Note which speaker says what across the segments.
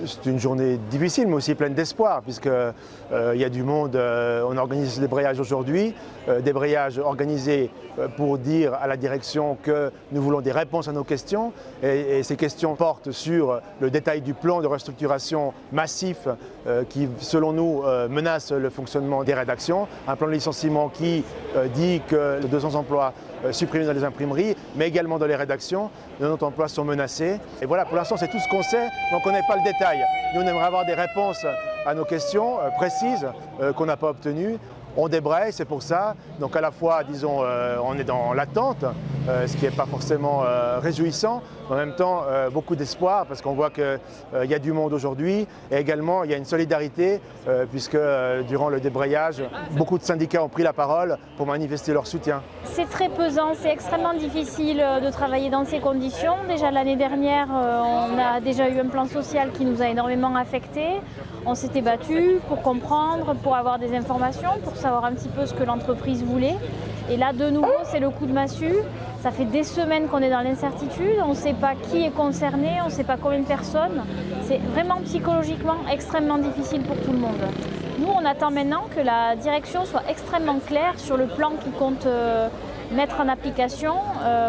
Speaker 1: C'est une journée difficile, mais aussi pleine d'espoir, puisque il y a du monde. On organise des débrayages aujourd'hui, débrayages organisés pour dire à la direction que nous voulons des réponses à nos questions. Et ces questions portent sur le détail du plan de restructuration massif qui, selon nous, menace le fonctionnement des rédactions. Un plan de licenciement qui dit que 200 emplois supprimés dans les imprimeries, mais également dans les rédactions. 90 emplois sont menacés. Et voilà, pour l'instant, c'est tout ce qu'on sait, mais on ne connaît pas le détail. Nous, on aimerait avoir des réponses à nos questions précises qu'on n'a pas obtenues. On débraye, c'est pour ça. Donc à la fois, disons, on est dans l'attente, ce qui n'est pas forcément réjouissant, mais en même temps, beaucoup d'espoir, parce qu'on voit qu'il y a du monde aujourd'hui. Et également, il y a une solidarité, puisque durant le débrayage, beaucoup de syndicats ont pris la parole pour manifester leur soutien.
Speaker 2: C'est très pesant, c'est extrêmement difficile de travailler dans ces conditions. Déjà l'année dernière, on a déjà eu un plan social qui nous a énormément affectés. On s'était battu pour comprendre, pour avoir des informations, pour savoir un petit peu ce que l'entreprise voulait. Et là, de nouveau, c'est le coup de massue. Ça fait des semaines qu'on est dans l'incertitude. On ne sait pas qui est concerné, on ne sait pas combien de personnes. C'est vraiment psychologiquement extrêmement difficile pour tout le monde. Nous, on attend maintenant que la direction soit extrêmement claire sur le plan qui compte mettre en application,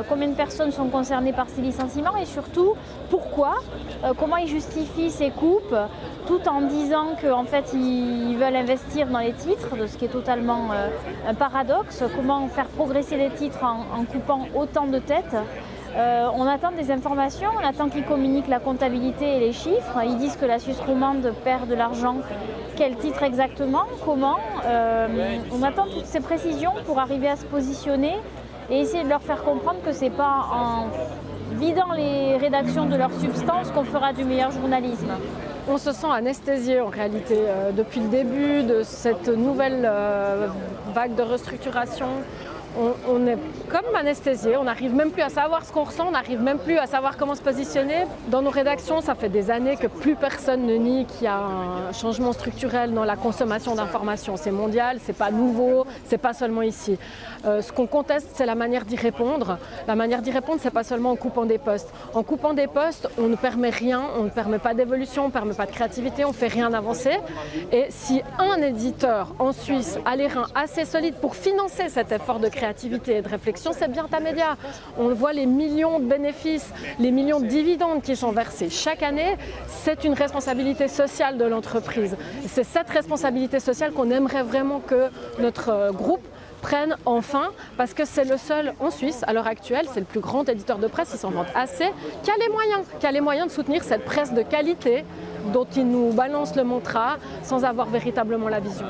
Speaker 2: combien de personnes sont concernées par ces licenciements et surtout pourquoi, comment ils justifient ces coupes, tout en disant qu'en fait ils veulent investir dans les titres, ce qui est totalement un paradoxe. Comment faire progresser les titres en coupant autant de têtes. On attend des informations, on attend qu'ils communiquent la comptabilité et les chiffres. Ils disent que la Suisse romande perd de l'argent. Quel titre exactement? Comment? On attend toutes ces précisions pour arriver à se positionner et essayer de leur faire comprendre que ce n'est pas en vidant les rédactions de leur substance qu'on fera du meilleur journalisme.
Speaker 3: On se sent anesthésié en réalité depuis le début de cette nouvelle vague de restructuration. On est comme anesthésié, on n'arrive même plus à savoir ce qu'on ressent, on n'arrive même plus à savoir comment se positionner. Dans nos rédactions, ça fait des années que plus personne ne nie qu'il y a un changement structurel dans la consommation d'informations. C'est mondial, c'est pas nouveau, c'est pas seulement ici. Ce qu'on conteste, c'est la manière d'y répondre. La manière d'y répondre, c'est pas seulement en coupant des postes. En coupant des postes, on ne permet rien, on ne permet pas d'évolution, on ne permet pas de créativité, on ne fait rien avancer. Et si un éditeur en Suisse a les reins assez solides pour financer cet effort de créativité et de réflexion, c'est bien Tamedia. On voit les millions de bénéfices, les millions de dividendes qui sont versés chaque année. C'est une responsabilité sociale de l'entreprise. C'est cette responsabilité sociale qu'on aimerait vraiment que notre groupe prenne enfin, parce que c'est le seul en Suisse, à l'heure actuelle, c'est le plus grand éditeur de presse, il s'en vante assez, qui a les moyens de soutenir cette presse de qualité dont il nous balance le mantra sans avoir véritablement la vision.